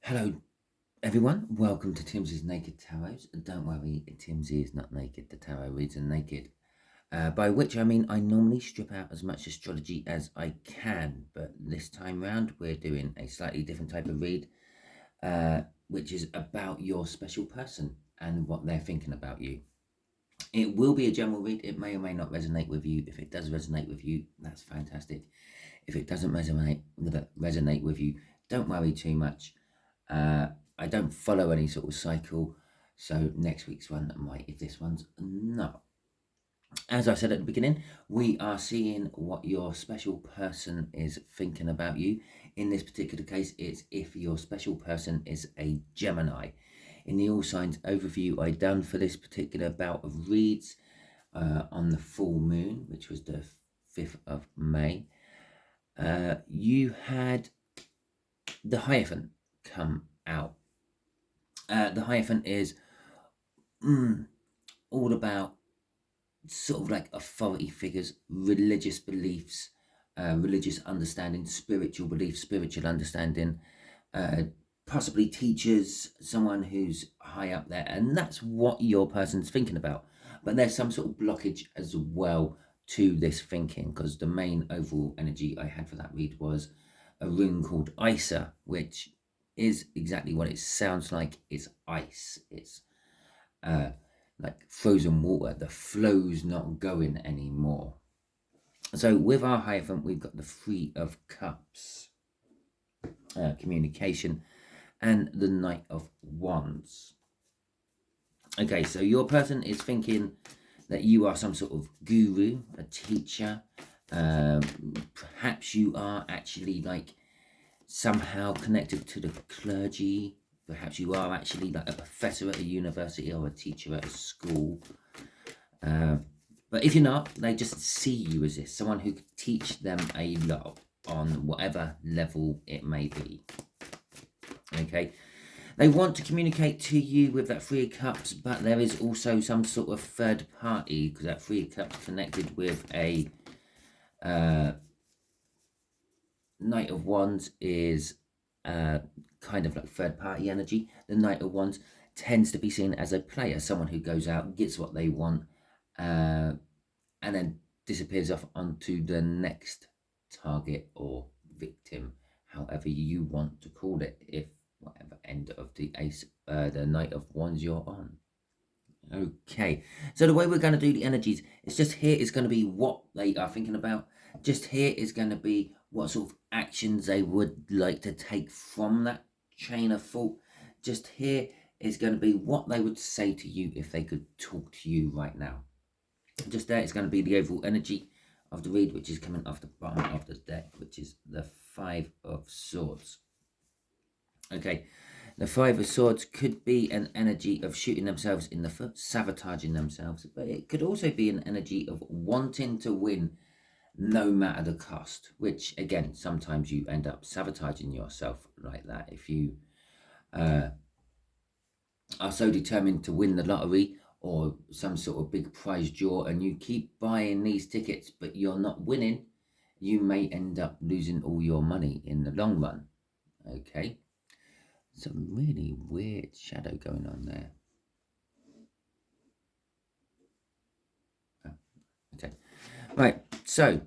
Hello, everyone. Welcome to Timsy's Naked Tarot. Don't worry, Timsy is not naked. The tarot reads are naked. By which I mean I normally strip out as much astrology as I can, but this time round we're doing a slightly different type of read, which is about your special person and what they're thinking about you. It will be a general read. It may or may not resonate with you. If it does resonate with you, that's fantastic. If it doesn't resonate with you, don't worry too much. I don't follow any sort of cycle, so next week's one might, if this one's not. As I said at the beginning, we are seeing what your special person is thinking about you. In this particular case, it's if your special person is a Gemini. In the all signs overview I done for this particular bout of reads on the full moon, which was the 5th of May, you had the Hierophant come out. The Hierophant is all about sort of like authority figures, religious beliefs, religious understanding, spiritual beliefs, spiritual understanding, possibly teachers, someone who's high up there, and that's what your person's thinking about. But there's some sort of blockage as well to this thinking, because the main overall energy I had for that read was a rune called Isa, which is exactly what it sounds like. It's ice. It's like frozen water. The flow's not going anymore. So with our Hierophant, we've got the Three of Cups, communication, and the Knight of Wands. Okay, so your person is thinking that you are some sort of guru, a teacher. Perhaps you are actually like somehow connected to the clergy. Perhaps you are actually like a professor at a university or a teacher at a school. But if you're not, they just see you as this, someone who could teach them a lot on whatever level it may be. Okay. They want to communicate to you with that Three of Cups, but there is also some sort of third party, because that Three of Cups connected with a Knight of Wands is kind of like third party energy. The Knight of Wands tends to be seen as a player, someone who goes out, gets what they want, and then disappears off onto the next target or victim, however you want to call it, if whatever end of the the Knight of Wands you're on. Okay, so the way we're going to do the energies is just here is going to be what they are thinking about. Just here is going to be what sort of actions they would like to take from that chain of thought. Just here is going to be what they would say to you if they could talk to you right now. Just there is going to be the overall energy of the read, which is coming off the bottom of the deck, which is the Five of Swords. Okay, the Five of Swords could be an energy of shooting themselves in the foot, sabotaging themselves, but it could also be an energy of wanting to win no matter the cost, which again, sometimes you end up sabotaging yourself like that. If you are so determined to win the lottery or some sort of big prize draw and you keep buying these tickets but you're not winning, you may end up losing all your money in the long run. Okay, some really weird shadow going on there. Okay, right, so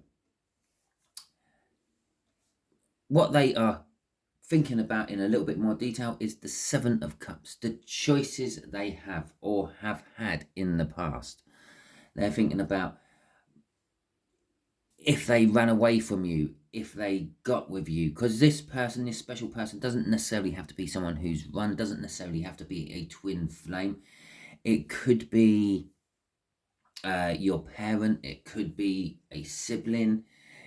what they are thinking about in a little bit more detail is the Seven of Cups, the choices they have or have had in the past. They're thinking about if they ran away from you, if they got with you, because this person, this special person, doesn't necessarily have to be someone who's run, doesn't necessarily have to be a twin flame. It could be your parent, it could be a sibling,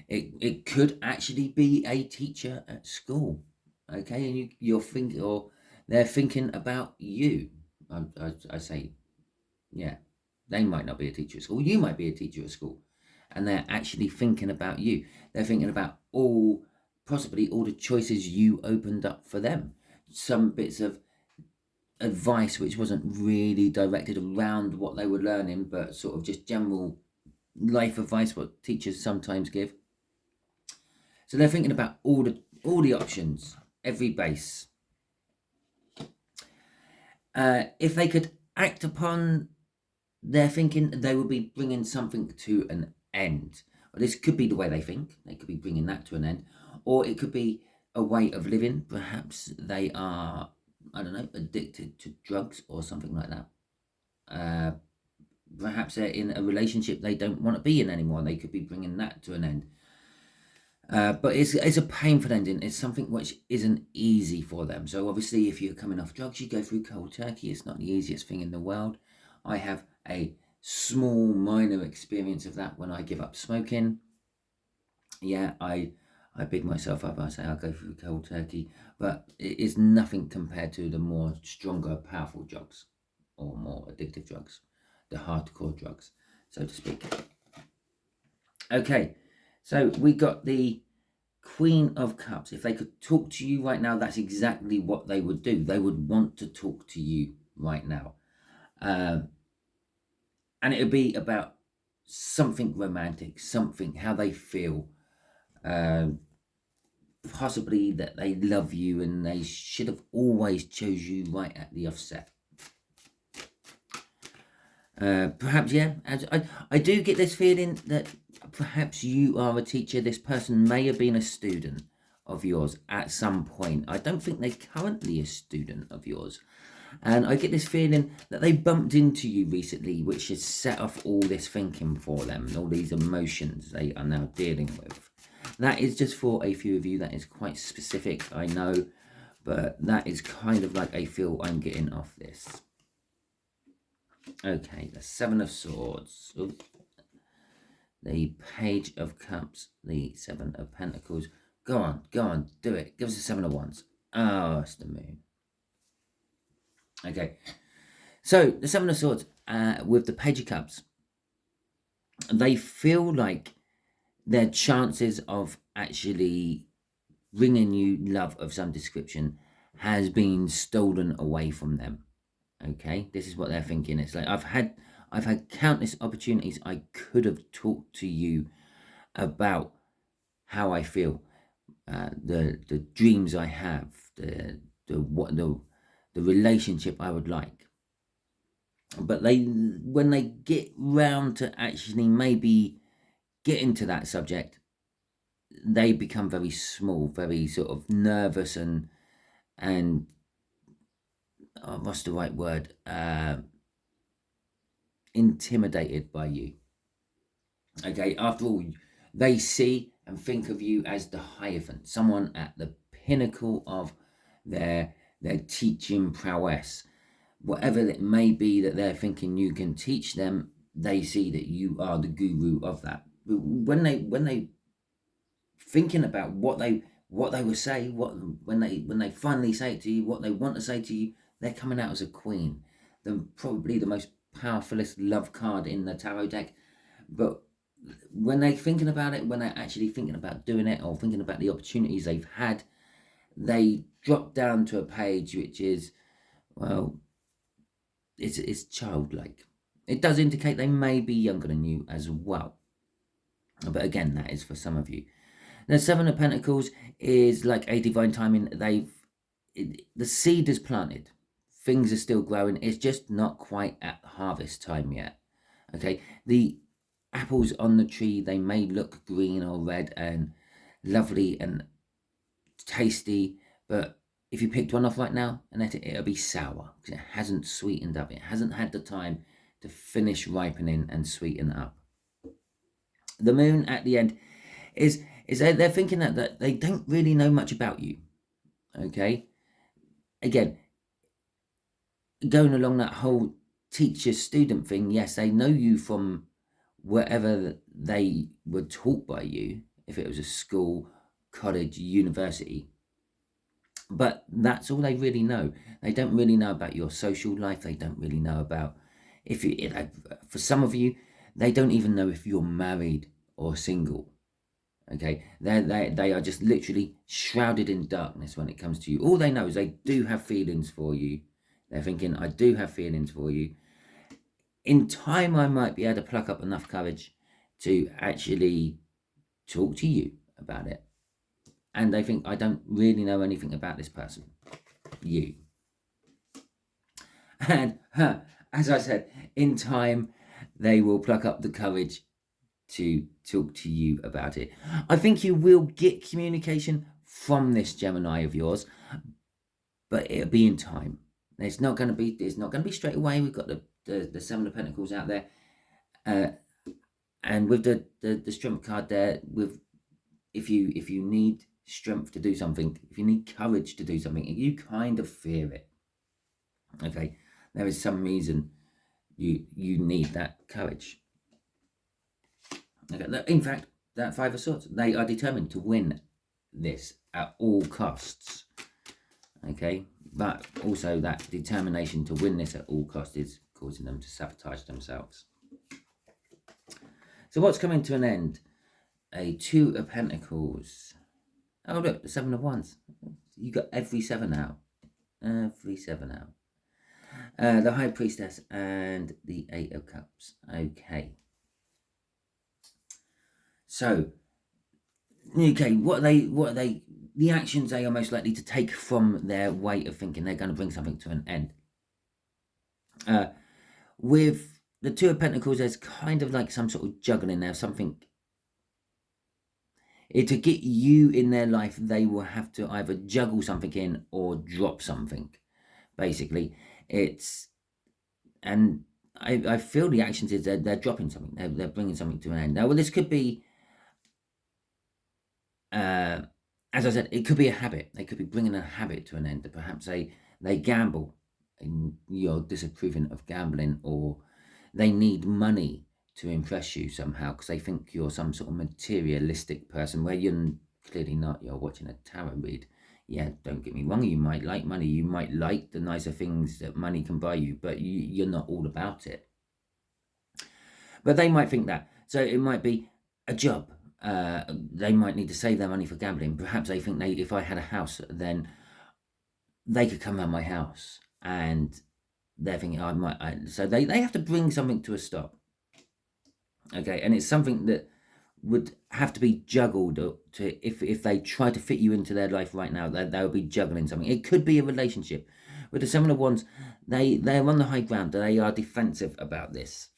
it could actually be a teacher at school. Okay, and you're thinking, or they're thinking about you. I say, yeah, they might not be a teacher at school. You might be a teacher at school, and they're actually thinking about you. They're thinking about possibly all the choices you opened up for them. Some bits of advice which wasn't really directed around what they were learning, but sort of just general life advice, what teachers sometimes give. So they're thinking about all the options, every base. If they could act upon their thinking, they would be bringing something to an end. Well, this could be the way they think. They could be bringing that to an end. Or it could be a way of living. Perhaps they are, I don't know, addicted to drugs or something like that. Perhaps they're in a relationship they don't want to be in anymore. They could be bringing that to an end. But it's a painful ending. It's something which isn't easy for them. So obviously, if you're coming off drugs, you go through cold turkey. It's not the easiest thing in the world. I have a small, minor experience of that when I give up smoking. Yeah, I big myself up. I say I'll go through cold turkey, but it is nothing compared to the more stronger, powerful drugs, or more addictive drugs, the hardcore drugs, so to speak. Okay, so we got the Queen of Cups. If they could talk to you right now, that's exactly what they would do. They would want to talk to you right now. And it would be about something romantic, something, how they feel. Possibly that they love you and they should have always chose you right at the offset. Perhaps, yeah, I do get this feeling that perhaps you are a teacher. This person may have been a student of yours at some point. I don't think they're currently a student of yours. And I get this feeling that they bumped into you recently, which has set off all this thinking for them, all these emotions they are now dealing with. That is just for a few of you. That is quite specific, I know. But that is kind of like a feel I'm getting off this. Okay, the Seven of Swords. Oops. The Page of Cups. The Seven of Pentacles. Go on, do it. Give us the Seven of Wands. Oh, it's the Moon. Okay, so the Seven of Swords with the Page of Cups. They feel like their chances of actually bringing you love of some description has been stolen away from them. Okay, this is what they're thinking. It's like I've had countless opportunities. I could have talked to you about how I feel, the dreams I have, the relationship I would like. But when they get round to actually maybe get into that subject, they become very small, very sort of nervous and what's the right word? Intimidated by you. Okay, after all, they see and think of you as the Hierophant, someone at the pinnacle of their teaching prowess. Whatever it may be that they're thinking you can teach them, they see that you are the guru of that. But when they thinking about what they will say, when they finally say it to you, what they want to say to you, they're coming out as a queen, probably the most powerfulest love card in the tarot deck. But when they're thinking about it, when they're actually thinking about doing it or thinking about the opportunities they've had, they drop down to a page which is, well, it's childlike. It does indicate they may be younger than you as well. But again, that is for some of you. The Seven of Pentacles is like a divine timing. The seed is planted. Things are still growing. It's just not quite at harvest time yet. Okay, the apples on the tree, they may look green or red and lovely and tasty, but if you picked one off right now and let it'll be sour because it hasn't sweetened up. It hasn't had the time to finish ripening and sweeten up. The Moon at the end is they're thinking that they don't really know much about you. Okay, again, going along that whole teacher-student thing, yes, they know you from wherever they were taught by you, if it was a school, college, university. But that's all they really know. They don't really know about your social life. They don't really know about for some of you, they don't even know if you're married or single. Okay, they are just literally shrouded in darkness when it comes to you. All they know is they do have feelings for you. They're thinking, I do have feelings for you. In time, I might be able to pluck up enough courage to actually talk to you about it. And they think, I don't really know anything about this person. You. And as I said, in time, they will pluck up the courage to talk to you about it. I think you will get communication from this Gemini of yours, but it'll be in time. It's not going to be straight away. We've got the Seven of Pentacles out there, and with the Strength card there, with if you need strength to do something, if you need courage to do something, you kind of fear it. Okay, there is some reason you need that courage. Okay, in fact, that Five of Swords, they are determined to win this at all costs. Okay, but also that determination to win this at all costs is causing them to sabotage themselves. So what's coming to an end? A Two of Pentacles. Oh look, the Seven of Wands. You got every seven out. Every seven out. The High Priestess and the Eight of Cups. Okay. So, okay, what are they? The actions they are most likely to take from their way of thinking. They're going to bring something to an end. With the Two of Pentacles, there's kind of like some sort of juggling there. Something. To get you in their life, they will have to either juggle something in or drop something. Basically, and I feel the actions is they're dropping something. They're bringing something to an end. Now, well, this could be. As I said, it could be a habit. They could be bringing a habit to an end. Perhaps they gamble, and you're disapproving of gambling, or they need money to impress you somehow because they think you're some sort of materialistic person where you're clearly not. You're watching a tarot read. Yeah, don't get me wrong, you might like money, you might like the nicer things that money can buy you, but you're not all about it. But they might think that. So it might be a job. They might need to save their money for gambling. Perhaps they think if I had a house, then they could come around my house, and they're thinking so they have to bring something to a stop. Okay, and it's something that would have to be juggled to if they try to fit you into their life right now, they'll be juggling something. It could be a relationship. With the Seven of Wands, they're on the high ground. They are defensive about this.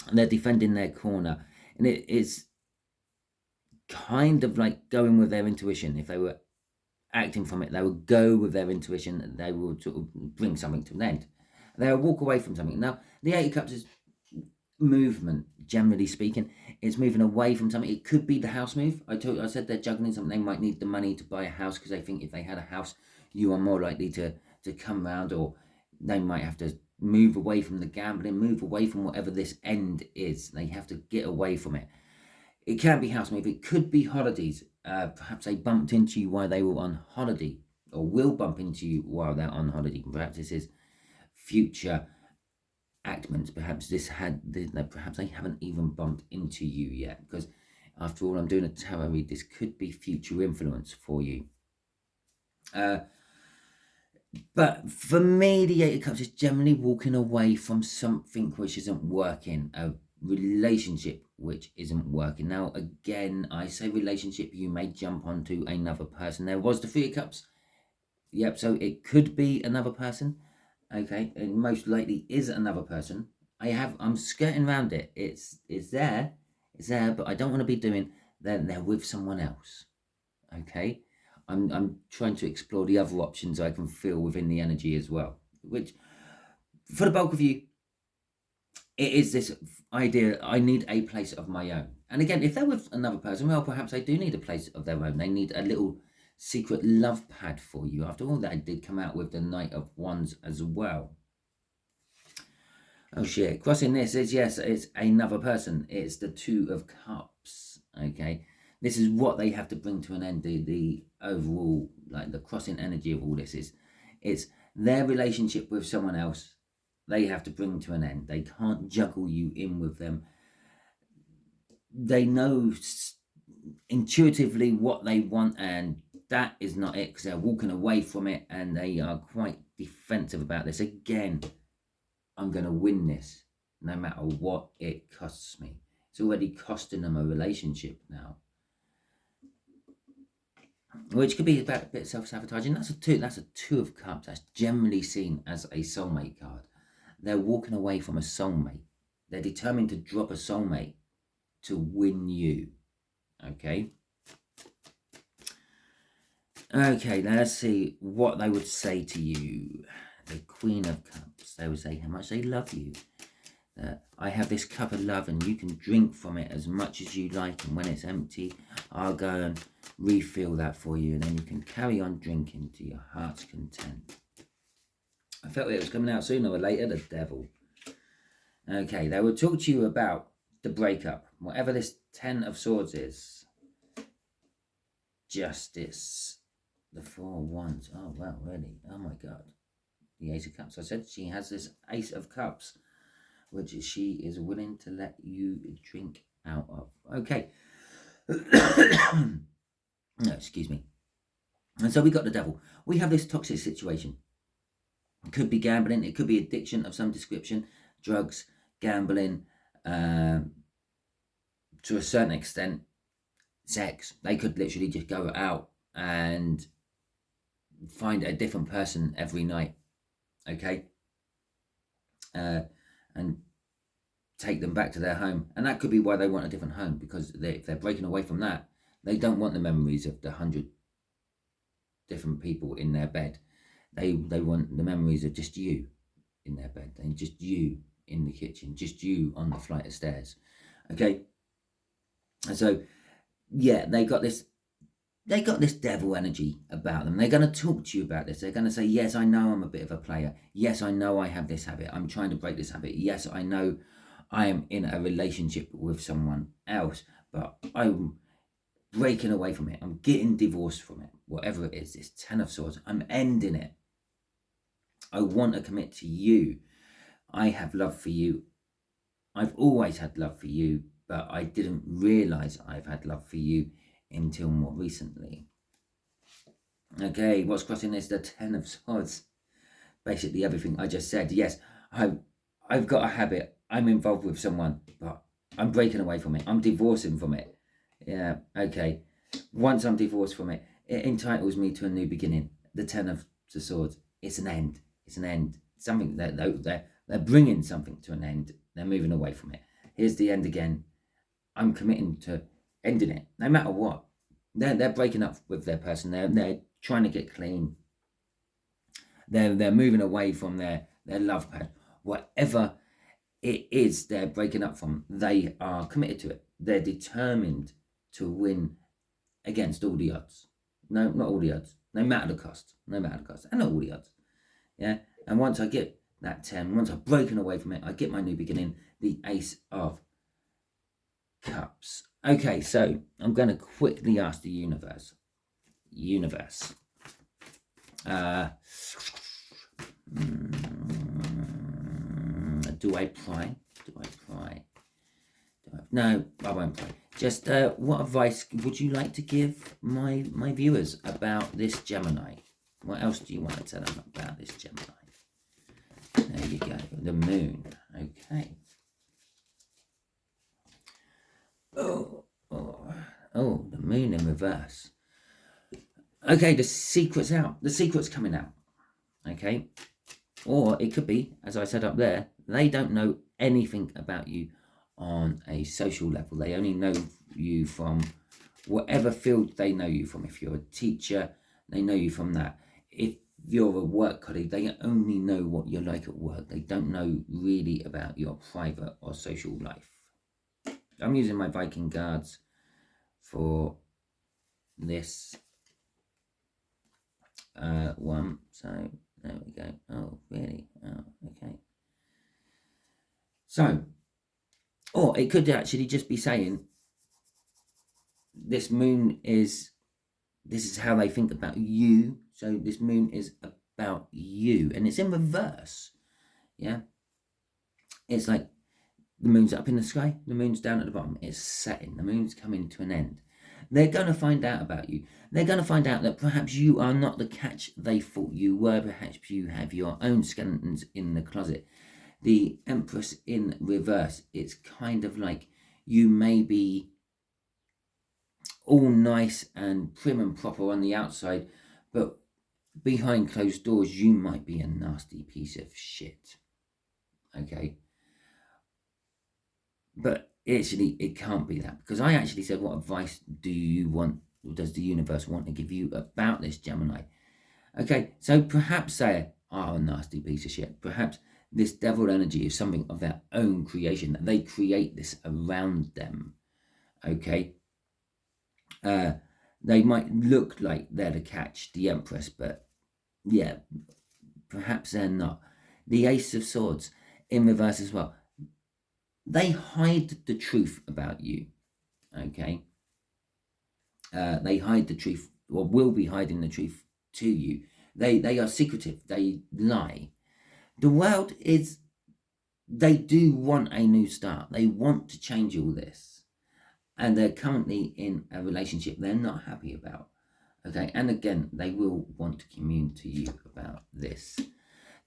And they're defending their corner, and it is kind of like going with their intuition. If they were acting from it, they would go with their intuition, and they will sort of bring something to an end. They'll walk away from something. Now, the Eight of Cups is movement, generally speaking. It's moving away from something. It could be the house move. I said they're juggling something. They might need the money to buy a house because they think if they had a house, you are more likely to come round, or they might have to move away from the gambling, move away from whatever this end is. They have to get away from it. It can be house move. It could be holidays. Perhaps they bumped into you while they were on holiday, or will bump into you while they're on holiday. Perhaps this is future actments. Perhaps perhaps they haven't even bumped into you yet, because after all, I'm doing a tarot read. This could be future influence for you. But for me, the Eight of Cups is generally walking away from something which isn't working, a relationship which isn't working. Now, again, I say relationship, you may jump onto another person. There was the Three of Cups. Yep, so it could be another person. Okay, it most likely is another person. I'm skirting around it. It's there, but I don't want to be doing they're with someone else. Okay. I'm trying to explore the other options I can feel within the energy as well, which for the bulk of you, it is this idea, I need a place of my own. And again, if they're with another person, well, perhaps they do need a place of their own. They need a little secret love pad for you. After all, that did come out with the Knight of Wands as well. Oh shit, crossing this is, yes, it's another person. It's the Two of Cups, okay? This is what they have to bring to an end. The overall, like the crossing energy of all this is, it's their relationship with someone else. They have to bring to an end. They can't juggle you in with them. They know intuitively what they want, and that is not it, because they're walking away from it, and they are quite defensive about this. Again, I'm going to win this no matter what it costs me. It's already costing them a relationship now. which could be about a bit self-sabotaging. That's a two of cups. That's generally seen as a soulmate card. They're walking away from a soulmate. They're determined to drop a soulmate to win you. Okay. Okay, now let's see what they would say to you. The Queen of Cups. They would say how much they love you. I have this cup of love and you can drink from it as much as you like, and when it's empty, I'll go and refill that for you, and then you can carry on drinking to your heart's content. I felt it was coming out sooner or later, the Devil. Okay, they will talk to you about the breakup, whatever this 10 of Swords is. Justice. The 4 of Wands. Oh, wow, really? Oh, my God. The Ace of Cups. I said she has this Ace of Cups, which she is willing to let you drink out of. Okay. No, excuse me. And so we got the Devil. We have this toxic situation. It could be gambling. It could be addiction of some description. Drugs, gambling, to a certain extent, sex. They could literally just go out and find a different person every night. Okay. And take them back to their home. And that could be why they want a different home, because if they're breaking away from that, they don't want the memories of the 100 different people in their bed. They want the memories of just you in their bed, and just you in the kitchen, just you on the flight of stairs. Okay. And so, yeah, they got this devil energy about them. They're going to talk to you about this. They're going to say, yes, I know I'm a bit of a player. Yes, I know I have this habit. I'm trying to break this habit. Yes, I know I am in a relationship with someone else, but I'm breaking away from it. I'm getting divorced from it. Whatever it is, this 10 of Swords, I'm ending it. I want to commit to you. I have love for you. I've always had love for you, but I didn't realize I've had love for you until more recently. Okay, what's crossing is the 10 of Swords. Basically everything I just said. Yes, I've got a habit. I'm involved with someone, but I'm breaking away from it. I'm divorcing from it. Yeah, okay. Once I'm divorced from it, it entitles me to a new beginning. The 10 of the Swords. It's an end. It's an end. Something that they're bringing something to an end. They're moving away from it. Here's the end again. I'm committing to ending it, no matter what. They're breaking up with their person. They're trying to get clean. They're moving away from their love pad. Whatever it is they're breaking up from, they are committed to it. They're determined to win against all the odds. No, not all the odds. No matter the cost. No matter the cost. And not all the odds. Yeah. And once I get that 10, once I've broken away from it, I get my new beginning, the Ace of Cups. Okay, so I'm going to quickly ask the universe. Do I pry? No, I won't pry. Just what advice would you like to give my viewers about this Gemini? What else do you want to tell them about this Gemini? There you go. The Moon. Okay. Oh, the Moon in reverse. Okay, the secret's out. The secret's coming out. Okay. Or it could be, as I said up there, they don't know anything about you on a social level. They only know you from whatever field they know you from. If you're a teacher, they know you from that. If you're a work colleague, they only know what you're like at work. They don't know really about your private or social life. I'm using my Viking cards for this one. So there we go. Oh, really? Oh, okay. So, or it could actually just be saying this Moon is, this is how they think about you. So this Moon is about you, and it's in reverse. Yeah. It's like the Moon's up in the sky, the Moon's down at the bottom. It's setting. The Moon's coming to an end. They're going to find out about you. They're going to find out that perhaps you are not the catch they thought you were. Perhaps you have your own skeletons in the closet. The Empress in reverse, it's kind of like you may be all nice and prim and proper on the outside, but behind closed doors, you might be a nasty piece of shit. Okay? But actually, it can't be that, because I actually said, what advice does the universe want to give you about this, Gemini? Okay, so perhaps they are a nasty piece of shit. Perhaps this devil energy is something of their own creation, that they create this around them. Okay? They might look like they're the catch, the Empress, but yeah, perhaps they're not. The Ace of Swords in reverse as well. They hide the truth about you. Okay? They hide the truth, or will be hiding the truth to you. They are secretive. They lie. The world is, they do want a new start. They want to change all this. And they're currently in a relationship they're not happy about. Okay, and again, they will want to commune to you about this.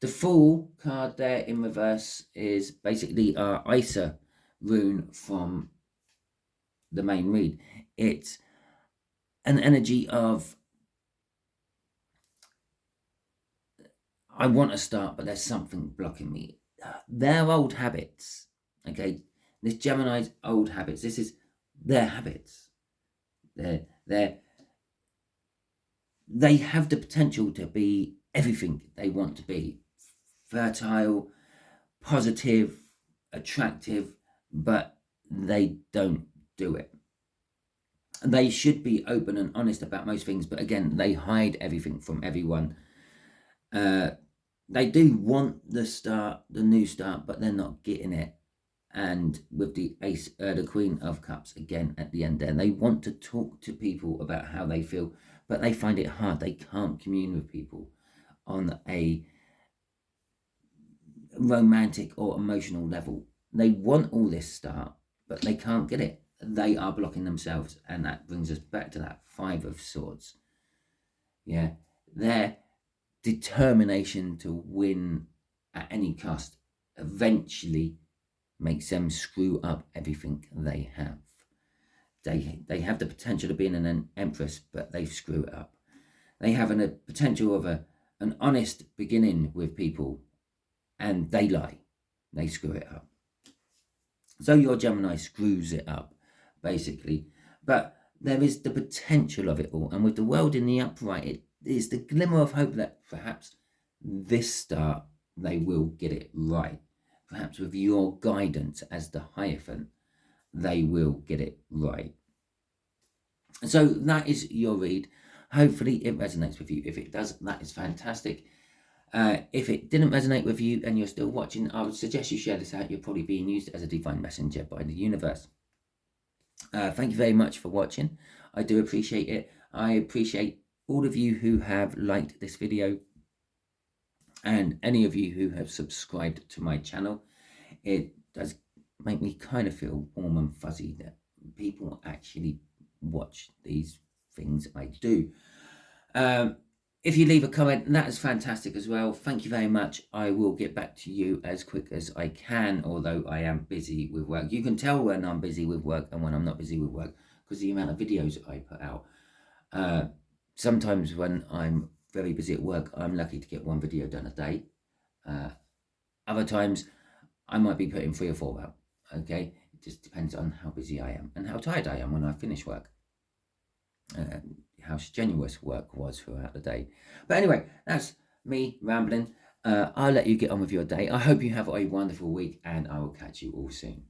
The Fool card there in reverse is basically our Isa rune from the main read. It's an energy of, I want to start, but there's something blocking me. Their old habits, okay? This Gemini's old habits. This is their habits. They have the potential to be everything they want to be. Fertile, positive, attractive, but they don't do it. They should be open and honest about most things, but again, they hide everything from everyone. They do want the new start, but they're not getting it. And with the the Queen of Cups again at the end there, they want to talk to people about how they feel, but they find it hard. They can't commune with people on a romantic or emotional level. They want all this start, but they can't get it. They are blocking themselves, and that brings us back to that Five of Swords. Yeah, their determination to win at any cost eventually makes them screw up everything they have. They have the potential of being an empress, but they screw it up. They have a potential of an honest beginning with people, and they lie. They screw it up. So your Gemini screws it up, basically. But there is the potential of it all. And with the world in the upright, it is the glimmer of hope that perhaps this start, they will get it right. Perhaps with your guidance as the Hierophant, they will get it right. So that is your read. Hopefully it resonates with you. If it does, that is fantastic. If it didn't resonate with you and you're still watching, I would suggest you share this out. You're probably being used as a divine messenger by the universe. Thank you very much for watching. I do appreciate it. I appreciate all of you who have liked this video, and any of you who have subscribed to my channel. It does make me kind of feel warm and fuzzy that people actually watch these things I do. If you leave a comment, that is fantastic as well. Thank you very much. I will get back to you as quick as I can, although I am busy with work. You can tell when I'm busy with work and when I'm not busy with work because the amount of videos I put out. Sometimes when I'm very busy at work, I'm lucky to get one video done a day. Other times, I might be putting 3 or 4 out. Okay, it just depends on how busy I am and how tired I am when I finish work. How strenuous work was throughout the day. But anyway, that's me rambling. I'll let you get on with your day. I hope you have a wonderful week, and I will catch you all soon.